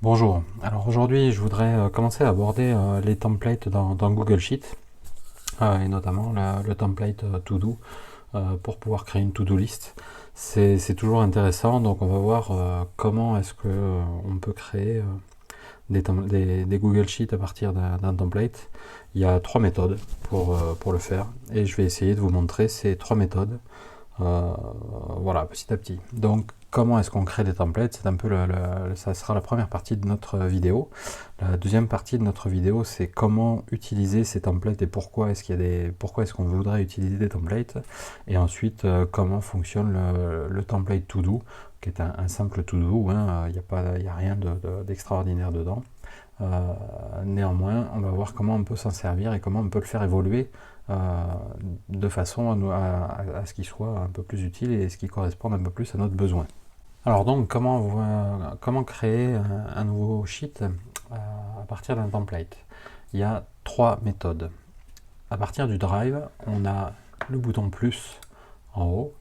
Bonjour, alors aujourd'hui je voudrais commencer à aborder les templates dans Google Sheet et notamment le template To Do pour pouvoir créer une To-Do list. C'est toujours intéressant, donc on va voir comment est-ce que on peut créer des Google Sheets à partir d'un template. Il y a trois méthodes pour le faire et je vais essayer de vous montrer ces trois méthodes voilà, petit à petit. Donc, comment est-ce qu'on crée des templates? C'est un peu ça sera la première partie de notre vidéo. La deuxième partie de notre vidéo, c'est comment utiliser ces templates et pourquoi pourquoi est-ce qu'on voudrait utiliser des templates. Et ensuite, comment fonctionne le template To Do, qui est un simple To Do. Il n'y a rien d'extraordinaire dedans. Néanmoins, on va voir comment on peut s'en servir et comment on peut le faire évoluer de façon à ce qu'il soit un peu plus utile et ce qui corresponde un peu plus à notre besoin. Alors donc, comment créer un nouveau sheet à partir d'un template? Il y a trois méthodes. À partir du Drive, on a le bouton plus en haut.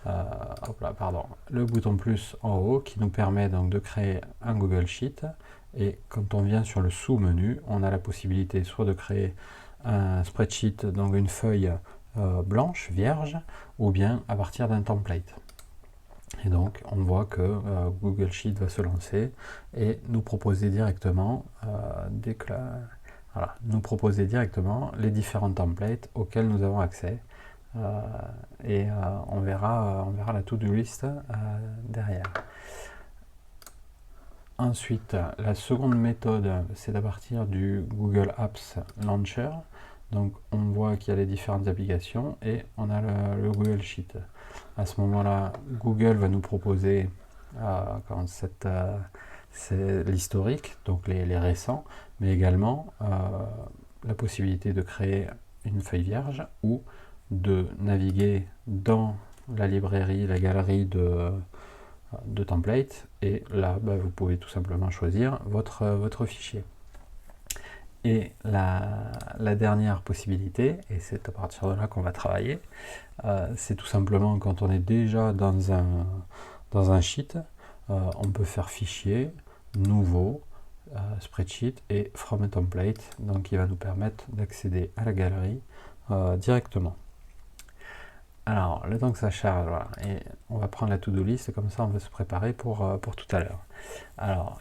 Le bouton plus en haut qui nous permet donc de créer un Google Sheet. Et quand on vient sur le sous-menu, on a la possibilité soit de créer un spreadsheet, donc une feuille blanche, vierge, ou bien à partir d'un template. Et donc on voit que Google Sheet va se lancer et nous proposer directement, nous proposer directement les différents templates auxquels nous avons accès. On verra la to-do list derrière. Ensuite, la seconde méthode, c'est à partir du Google Apps Launcher. Donc, on voit qu'il y a les différentes applications et on a le Google Sheet. À ce moment-là, Google va nous proposer c'est l'historique, donc les récents, mais également la possibilité de créer une feuille vierge ou de naviguer dans la librairie, la galerie de templates, et là vous pouvez tout simplement choisir votre fichier. Et la dernière possibilité, et c'est à partir de là qu'on va travailler, c'est tout simplement quand on est déjà dans un sheet, on peut faire fichier, nouveau, spreadsheet et from a template, donc il va nous permettre d'accéder à la galerie directement. Alors, le temps que ça charge, voilà, et on va prendre la to-do list, comme ça on va se préparer pour tout à l'heure. Alors,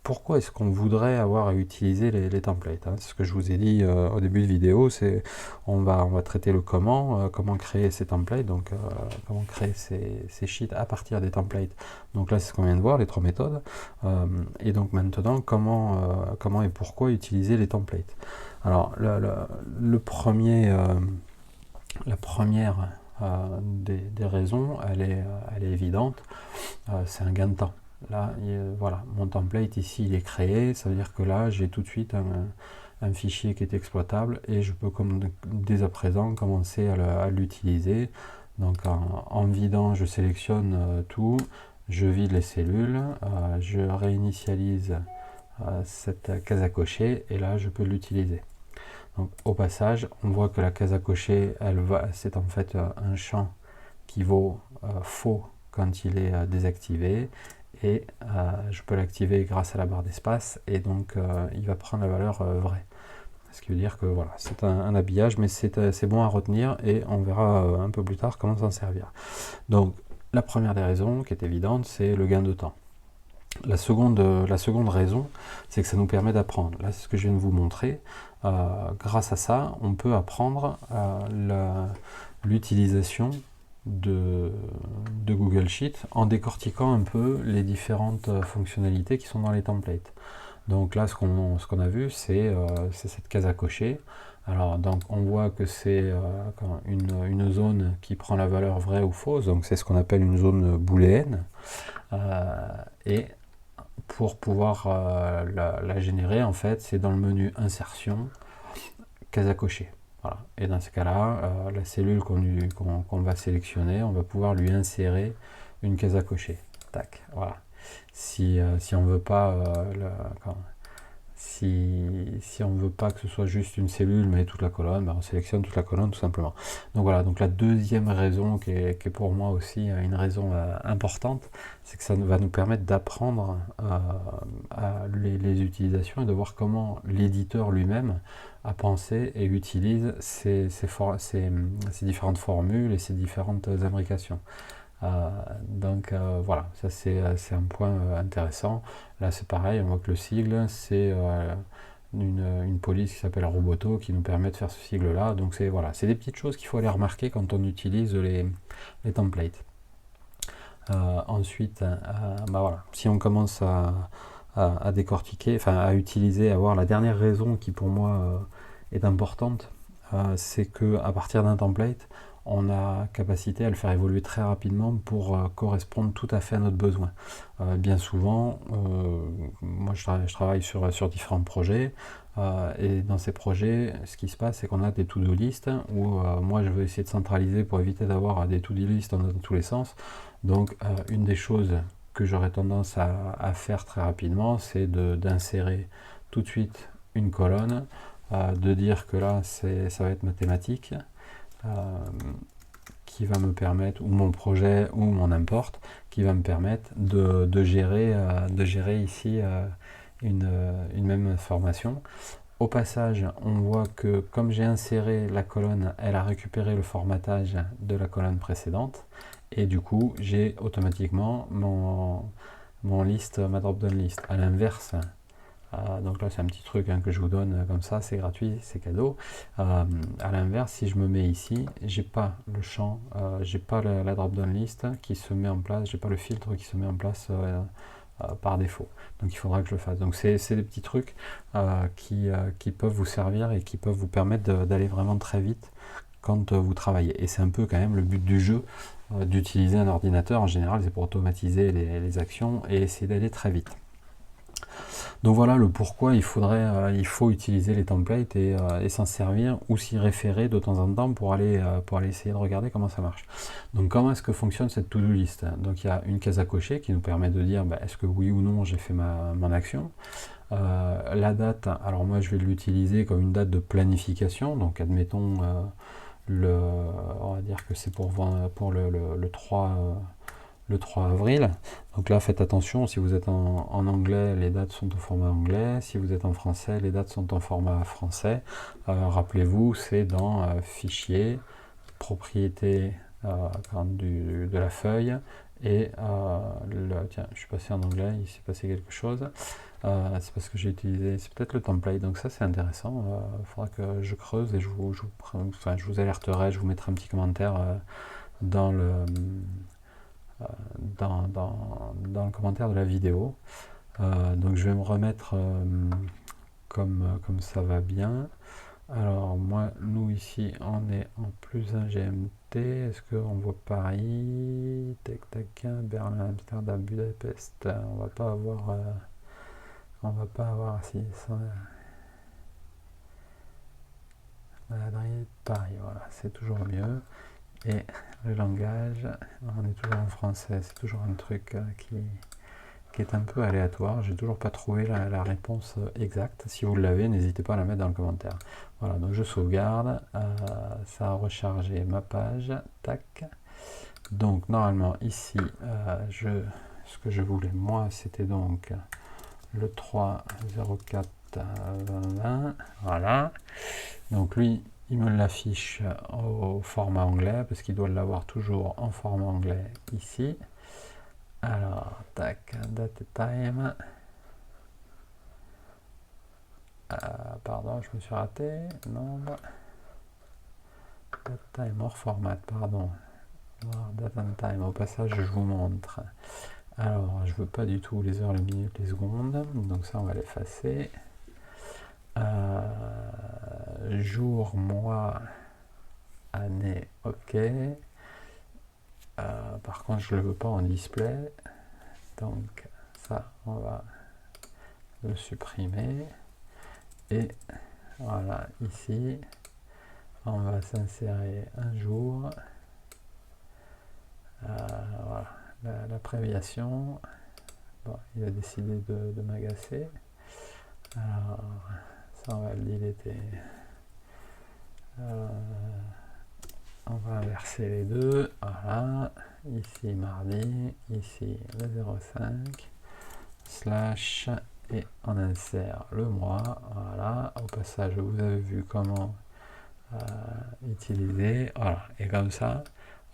pourquoi est-ce qu'on voudrait avoir à utiliser les templates, hein? C'est ce que je vous ai dit au début de vidéo, c'est on va traiter le comment créer ces templates, donc comment créer ces sheets à partir des templates. Donc là, c'est ce qu'on vient de voir, les trois méthodes. Et donc maintenant, comment et pourquoi utiliser les templates. Alors, le premier... La première des raisons, elle est évidente, c'est un gain de temps. Là, voilà, mon template ici, il est créé, ça veut dire que là, j'ai tout de suite un fichier qui est exploitable et je peux dès à présent commencer à l'utiliser. Donc en vidant, je sélectionne tout, je vide les cellules, je réinitialise cette case à cocher et là, je peux l'utiliser. Donc, au passage, on voit que la case à cocher, c'est en fait un champ qui vaut faux quand il est désactivé, et je peux l'activer grâce à la barre d'espace, et donc il va prendre la valeur vraie. Ce qui veut dire que voilà, c'est un habillage, mais c'est bon à retenir, et on verra un peu plus tard comment s'en servir. Donc, la première des raisons, qui est évidente, c'est le gain de temps. La seconde raison, c'est que ça nous permet d'apprendre. Là, c'est ce que je viens de vous montrer. Grâce à ça, on peut apprendre l'utilisation de Google Sheet en décortiquant un peu les différentes fonctionnalités qui sont dans les templates. Donc là, ce qu'on a vu, c'est cette case à cocher. Alors, donc, on voit que c'est une zone qui prend la valeur vraie ou fausse, donc c'est ce qu'on appelle une zone booléenne. Et pour pouvoir la générer, en fait, c'est dans le menu insertion, case à cocher. Voilà. Et dans ce cas-là, la cellule qu'on va sélectionner, on va pouvoir lui insérer une case à cocher. Tac, voilà. Si on ne veut pas Si on ne veut pas que ce soit juste une cellule mais toute la colonne, ben on sélectionne toute la colonne tout simplement. Donc voilà, donc la deuxième raison qui est pour moi aussi une raison importante, c'est que ça va nous permettre d'apprendre les utilisations et de voir comment l'éditeur lui-même a pensé et utilise ces différentes formules et ces différentes imbrications. Voilà, ça c'est un point intéressant. Là c'est pareil, on voit que le sigle c'est une police qui s'appelle Roboto qui nous permet de faire ce sigle là. Donc c'est voilà, c'est des petites choses qu'il faut aller remarquer quand on utilise les templates. Ensuite, bah voilà, si on commence à décortiquer, enfin à utiliser, à voir la dernière raison qui pour moi est importante, c'est que à partir d'un template, on a capacité à le faire évoluer très rapidement pour correspondre tout à fait à notre besoin. Bien souvent, moi je travaille sur différents projets, et dans ces projets, ce qui se passe, c'est qu'on a des to-do list où moi je veux essayer de centraliser pour éviter d'avoir des to-do list dans tous les sens. Donc une des choses que j'aurais tendance à faire très rapidement, c'est d'insérer tout de suite une colonne, de dire que là ça va être mathématique, euh, qui va me permettre, ou mon projet, ou mon importe, qui va me permettre de gérer ici une même information. Au passage, on voit que comme j'ai inséré la colonne, elle a récupéré le formatage de la colonne précédente, et du coup, j'ai automatiquement mon liste, ma drop-down list. À l'inverse, donc là c'est un petit truc que je vous donne comme ça, c'est gratuit, c'est cadeau. À l'inverse, si je me mets ici, j'ai pas le champ, j'ai pas la drop-down list qui se met en place, j'ai pas le filtre qui se met en place par défaut. Donc il faudra que je le fasse. Donc c'est des petits trucs qui peuvent vous servir et qui peuvent vous permettre d'aller vraiment très vite quand vous travaillez. Et c'est un peu quand même le but du jeu, d'utiliser un ordinateur en général, c'est pour automatiser les actions et essayer d'aller très vite. Donc voilà le pourquoi il faut utiliser les templates et s'en servir ou s'y référer de temps en temps pour aller essayer de regarder comment ça marche. Donc comment est-ce que fonctionne cette to-do list? Donc il y a une case à cocher qui nous permet de dire est-ce que oui ou non j'ai fait mon action. La date, alors moi je vais l'utiliser comme une date de planification, donc admettons on va dire que c'est pour le 3 avril. Donc là, faites attention, si vous êtes en anglais, les dates sont au format anglais. Si vous êtes en français, les dates sont en format français. Rappelez-vous, c'est dans Fichier, Propriété de la feuille. Et tiens, je suis passé en anglais, il s'est passé quelque chose. C'est parce que j'ai utilisé, c'est peut-être le template, donc ça c'est intéressant. Il faudra que je creuse et je vous alerterai, je vous mettrai un petit commentaire dans le commentaire de la vidéo. Donc je vais me remettre comme ça va bien. Alors moi, nous ici, on est en +1 GMT. Est-ce qu'on voit Paris, tac tac, Berlin, Amsterdam, Budapest. On va pas avoir si Madrid, Paris. Voilà, c'est toujours mieux. Et le langage, on est toujours en français. C'est toujours un truc qui est un peu aléatoire. J'ai toujours pas trouvé la réponse exacte. Si vous l'avez, n'hésitez pas à la mettre dans le commentaire. Voilà, donc je sauvegarde. Ça a rechargé ma page. Tac. Donc normalement ici, ce que je voulais moi, c'était donc le 30420. Voilà. Donc lui, il me l'affiche au format anglais parce qu'il doit l'avoir toujours en format anglais ici. Alors, tac, date et time. Pardon, je me suis raté. Nombre. Date time hors format, pardon. Date and time, au passage, je vous montre. Alors, je veux pas du tout les heures, les minutes, les secondes. Donc ça, on va l'effacer. Jour, mois, année, ok. Par contre, je ne le veux pas en display. Donc ça, on va le supprimer. Et voilà, ici, on va s'insérer un jour. Voilà, l'abréviation. Bon, il a décidé de m'agacer. Alors, ça on va le diléter. On va inverser les deux. Voilà. Ici mardi, ici le 05, slash, et on insère le mois. Voilà. Au passage, vous avez vu comment utiliser. Voilà. Et comme ça,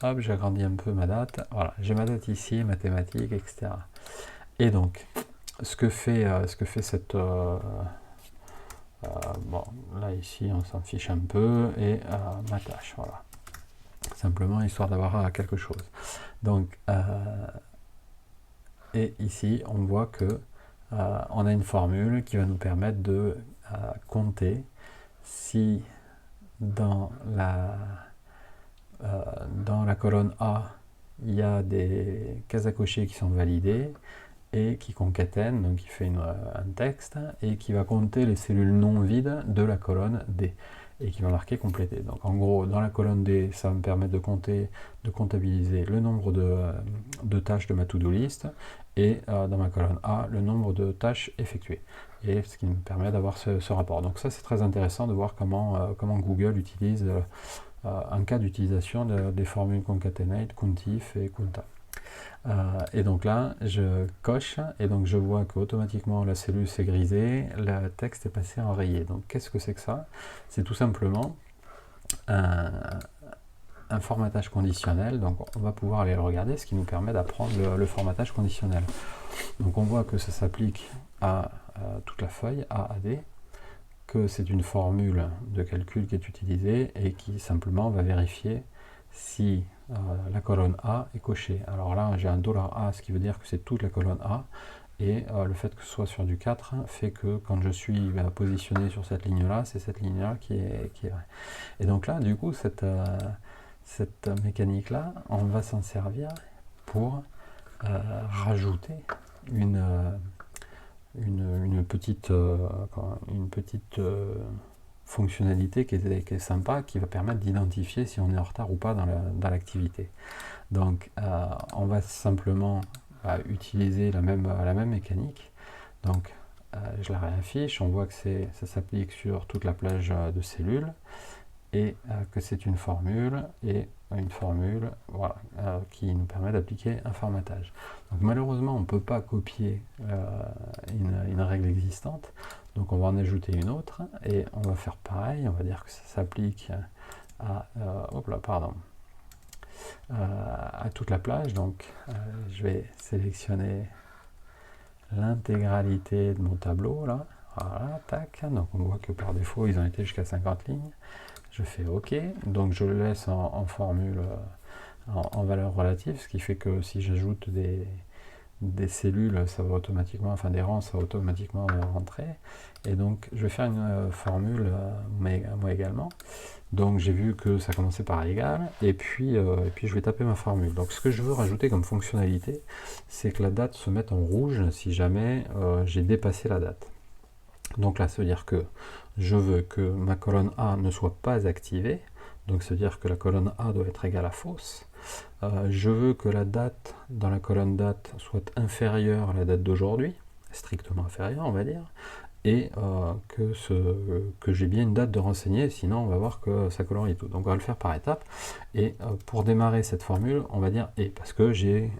hop, j'agrandis un peu ma date. Voilà. J'ai ma date ici, mathématiques, etc. Et donc, ce que fait cette... bon, là ici, on s'en fiche un peu. Et ma tâche, voilà. Simplement histoire d'avoir quelque chose. Donc, et ici, on voit que on a une formule qui va nous permettre de compter si dans la colonne A, il y a des cases à cocher qui sont validées et qui concatenent, donc il fait un texte et qui va compter les cellules non vides de la colonne D et qui va marquer complété. Donc en gros, dans la colonne D, ça va me permettre de comptabiliser le nombre de tâches de ma to-do list et dans ma colonne A, le nombre de tâches effectuées. Et ce qui me permet d'avoir ce rapport. Donc ça, c'est très intéressant de voir comment Google utilise un cas d'utilisation des formules concatenate, countif et counta. Et donc là, je coche et donc je vois qu'automatiquement la cellule s'est grisée, le texte est passé en rayé. Donc qu'est-ce que c'est que ça? C'est tout simplement un formatage conditionnel. Donc on va pouvoir aller le regarder, ce qui nous permet d'apprendre le formatage conditionnel. Donc on voit que ça s'applique à toute la feuille A à D, que c'est une formule de calcul qui est utilisée et qui simplement va vérifier si la colonne A est cochée. Alors là, j'ai un $A, ce qui veut dire que c'est toute la colonne A, et le fait que ce soit sur du 4 fait que quand je suis positionné sur cette ligne-là, c'est cette ligne-là qui est vraie. Et donc là, du coup, cette mécanique-là, on va s'en servir pour rajouter une petite fonctionnalité qui est sympa, qui va permettre d'identifier si on est en retard ou pas dans l'activité. Donc on va simplement utiliser la même mécanique. Donc je la réaffiche, on voit que ça s'applique sur toute la plage de cellules et que c'est une formule voilà, qui nous permet d'appliquer un formatage. Donc malheureusement on ne peut pas copier une règle existante, donc on va en ajouter une autre et on va faire pareil, on va dire que ça s'applique à toute la plage. Donc je vais sélectionner l'intégralité de mon tableau là, voilà, tac, donc on voit que par défaut ils ont été jusqu'à 50 lignes. Je fais OK, donc je le laisse en formule en valeur relative, ce qui fait que si j'ajoute des cellules, ça va automatiquement, enfin des rangs, ça va automatiquement rentrer. Et donc je vais faire une formule moi également. Donc j'ai vu que ça commençait par égal, et puis je vais taper ma formule. Donc ce que je veux rajouter comme fonctionnalité, c'est que la date se mette en rouge si jamais j'ai dépassé la date. Donc là, ça veut dire que je veux que ma colonne A ne soit pas activée, donc ça veut dire que la colonne A doit être égale à fausse. Je veux que la date dans la colonne date soit inférieure à la date d'aujourd'hui, strictement inférieure on va dire, et que j'ai bien une date de renseigner, sinon on va voir que ça colorie tout. Donc on va le faire par étapes, et pour démarrer cette formule, on va dire « et », parce que j'ai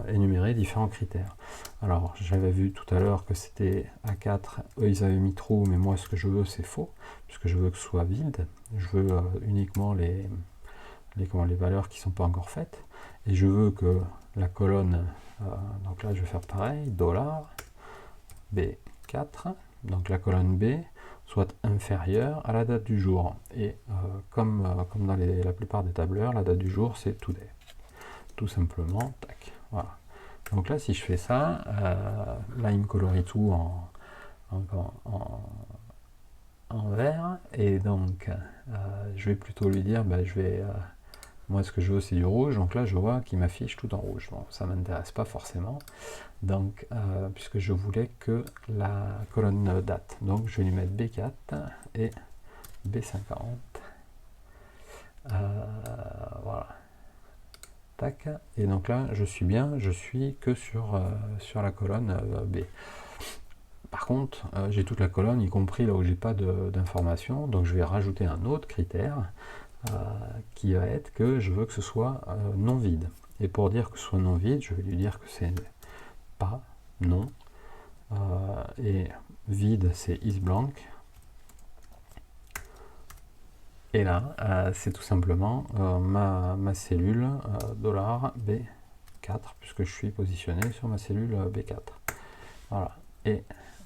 énuméré différents critères. Alors j'avais vu tout à l'heure que c'était A4, eux ils avaient mis true, mais moi ce que je veux c'est faux, puisque je veux que ce soit vide, je veux uniquement les valeurs qui ne sont pas encore faites, et je veux que la colonne, donc là je vais faire pareil, $B4, donc la colonne B soit inférieure à la date du jour. Et comme dans la plupart des tableurs, la date du jour c'est today. Tout simplement, tac, voilà. Donc là, si je fais ça, là il me colorie tout en vert, et donc je vais plutôt lui dire, moi ce que je veux c'est du rouge, donc là je vois qu'il m'affiche tout en rouge. Bon, ça ne m'intéresse pas forcément, donc puisque je voulais que la colonne date, donc je vais lui mettre B4 et B50, voilà, tac, et donc là je suis que sur la colonne B. Par contre, j'ai toute la colonne, y compris là où j'ai pas d'informations, donc je vais rajouter un autre critère qui va être que je veux que ce soit non vide. Et pour dire que ce soit non vide, je vais lui dire que c'est pas, non, et vide c'est isBlank. Et là, c'est tout simplement ma cellule $B4, puisque je suis positionné sur ma cellule B4. Voilà. Et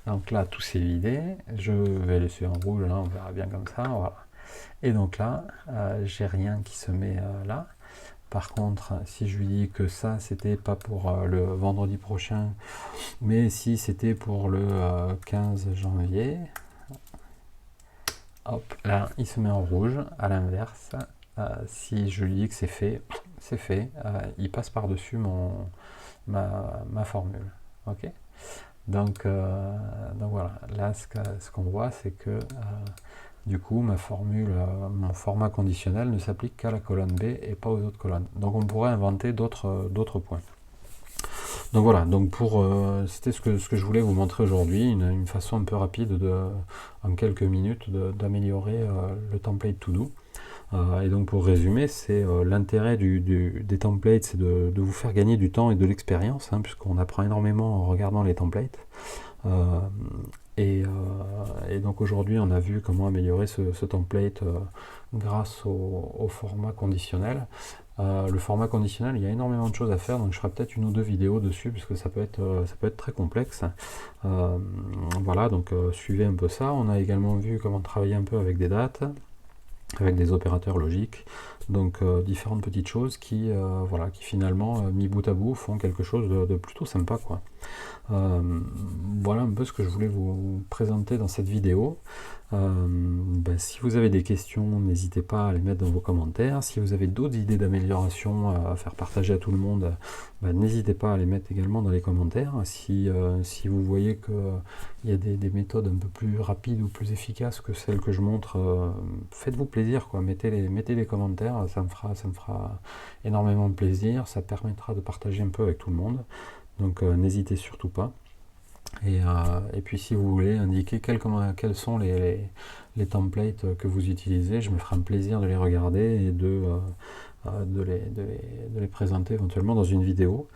donc là, tout s'est vidé. Je vais laisser en rouge, là, on verra bien comme ça. Voilà. Et donc là, j'ai rien qui se met là. Par contre, si je lui dis que ça, c'était pas pour le vendredi prochain, mais si c'était pour le 15 janvier, hop, là, il se met en rouge. À l'inverse, si je lui dis que c'est fait, c'est fait. Il passe par-dessus ma formule. Ok. Donc voilà, là, ce qu'on voit, c'est que du coup, ma formule, mon format conditionnel ne s'applique qu'à la colonne B et pas aux autres colonnes. Donc on pourrait inventer d'autres points. Donc voilà, donc c'était ce que je voulais vous montrer aujourd'hui, une façon un peu rapide en quelques minutes d'améliorer le template to do. Et donc pour résumer, c'est l'intérêt des templates, c'est de vous faire gagner du temps et de l'expérience, hein, puisqu'on apprend énormément en regardant les templates. Et donc aujourd'hui, on a vu comment améliorer ce template grâce au format conditionnel. Le format conditionnel, il y a énormément de choses à faire, donc je ferai peut-être une ou deux vidéos dessus, puisque ça peut être très complexe. Voilà, donc suivez un peu ça. On a également vu comment travailler un peu avec des dates, avec des opérateurs logiques, donc différentes petites choses qui finalement, mis bout à bout, font quelque chose de plutôt sympa, quoi. Voilà un peu ce que je voulais vous présenter dans cette vidéo. Si vous avez des questions, n'hésitez pas à les mettre dans vos commentaires. Si vous avez d'autres idées d'amélioration à faire partager à tout le monde, n'hésitez pas à les mettre également dans les commentaires. Si vous voyez qu'il y a des méthodes un peu plus rapides ou plus efficaces que celles que je montre, faites-vous plaisir, quoi. Mettez les commentaires, ça me fera énormément plaisir, ça permettra de partager un peu avec tout le monde. Donc n'hésitez surtout pas. Et puis si vous voulez indiquer quels sont les templates que vous utilisez, je me ferai un plaisir de les regarder et de les présenter éventuellement dans une vidéo.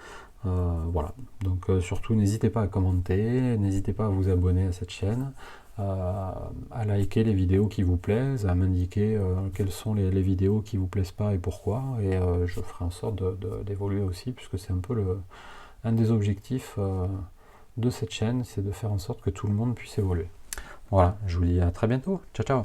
Voilà, donc surtout n'hésitez pas à commenter, n'hésitez pas à vous abonner à cette chaîne, à liker les vidéos qui vous plaisent, à m'indiquer quelles sont les vidéos qui vous plaisent pas et pourquoi, et je ferai en sorte d'évoluer aussi, puisque c'est un peu un des objectifs de cette chaîne, c'est de faire en sorte que tout le monde puisse évoluer. Voilà, je vous dis à très bientôt. Ciao, ciao.